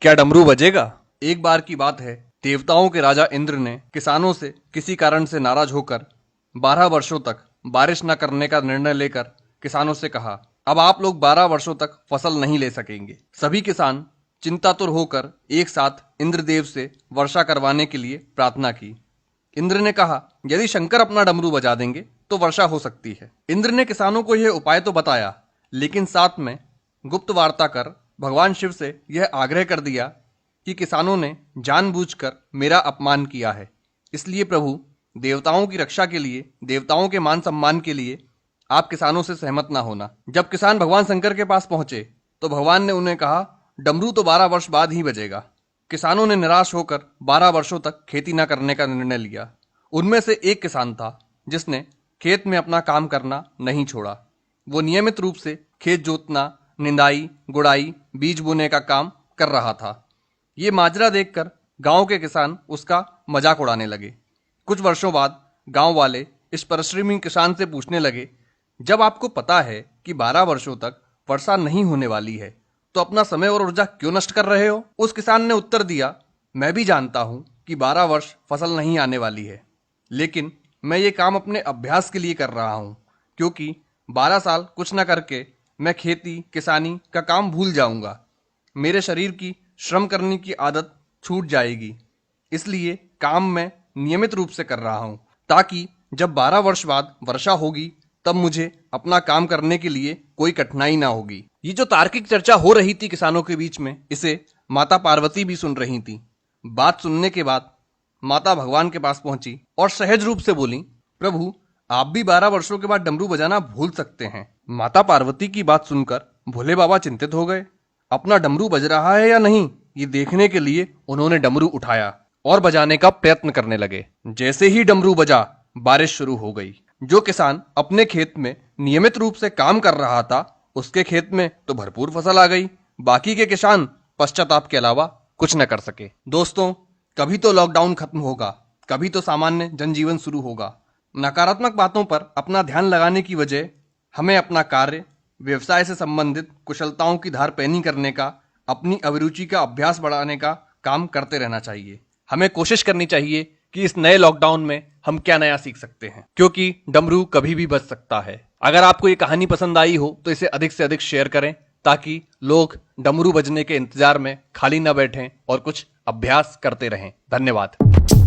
क्या डमरू बजेगा? एक बार की बात है, देवताओं के राजा इंद्र ने किसानों से किसी कारण से नाराज होकर 12 वर्षों तक बारिश न करने का निर्णय लेकर किसानों से कहा, अब आप लोग 12 वर्षों तक फसल नहीं ले सकेंगे। सभी किसान चिंतातुर होकर एक साथ इंद्रदेव से वर्षा करवाने के लिए प्रार्थना की। इंद्र ने कहा, यदि शंकर अपना डमरू बजा देंगे तो वर्षा हो सकती है। इंद्र ने किसानों को यह उपाय तो बताया, लेकिन साथ में गुप्त वार्ता कर भगवान शिव से यह आग्रह कर दिया कि किसानों ने जानबूझकर मेरा अपमान किया है, इसलिए प्रभु देवताओं की रक्षा के लिए, देवताओं के मान सम्मान के लिए आप किसानों से सहमत ना होना। जब किसान भगवान शंकर के पास पहुंचे तो भगवान ने उन्हें कहा, डमरू तो 12 वर्ष बाद ही बजेगा। किसानों ने निराश होकर 12 वर्षों तक खेती न करने का निर्णय लिया। उनमें से एक किसान था जिसने खेत में अपना काम करना नहीं छोड़ा। वो नियमित रूप से खेत जोतना, निंदाई, गुड़ाई, बीज बोने का काम कर रहा था। ये माजरा देखकर गांव के किसान उसका मजाक उड़ाने लगे। कुछ वर्षों बाद गांव वाले इस परिश्रमी किसान से पूछने लगे, जब आपको पता है कि 12 वर्षों तक वर्षा नहीं होने वाली है, तो अपना समय और ऊर्जा क्यों नष्ट कर रहे हो? उस किसान ने उत्तर दिया, मैं भी जानता हूं कि 12 वर्ष फसल नहीं आने वाली है, लेकिन मैं ये काम अपने अभ्यास के लिए कर रहा हूं, क्योंकि 12 साल कुछ न करके मैं खेती किसानी का काम भूल जाऊंगा। मेरे शरीर की श्रम करने की आदत छूट जाएगी, इसलिए काम मैं नियमित रूप से कर रहा हूं, ताकि जब 12 वर्ष बाद वर्षा होगी तब मुझे अपना काम करने के लिए कोई कठिनाई ना होगी। ये जो तार्किक चर्चा हो रही थी किसानों के बीच में, इसे माता पार्वती भी सुन रही थी। बात सुनने के बाद माता भगवान के पास पहुंची और सहज रूप से बोली, प्रभु आप भी 12 वर्षों के बाद डमरू बजाना भूल सकते हैं। माता पार्वती की बात सुनकर भोले बाबा चिंतित हो गए। अपना डमरू बज रहा है या नहीं, ये देखने के लिए उन्होंने डमरू उठाया और बजाने का प्रयत्न करने लगे। जैसे ही डमरू बजा, बारिश शुरू हो गई। जो किसान अपने खेत में नियमित रूप से काम कर रहा था, उसके खेत में तो भरपूर फसल आ गई। बाकी के किसान पश्चाताप के अलावा कुछ न कर सके। दोस्तों, कभी तो लॉकडाउन खत्म होगा, कभी तो सामान्य जनजीवन शुरू होगा। नकारात्मक बातों पर अपना ध्यान लगाने की वजह हमें अपना कार्य, व्यवसाय से संबंधित कुशलताओं की धार पैनी करने का, अपनी अभिरुचि का अभ्यास बढ़ाने का काम करते रहना चाहिए। हमें कोशिश करनी चाहिए कि इस नए लॉकडाउन में हम क्या नया सीख सकते हैं, क्योंकि डमरू कभी भी बज सकता है। अगर आपको ये कहानी पसंद आई हो तो इसे अधिक से अधिक शेयर करें, ताकि लोग डमरू बजने के इंतजार में खाली न बैठें और कुछ अभ्यास करते रहें। धन्यवाद।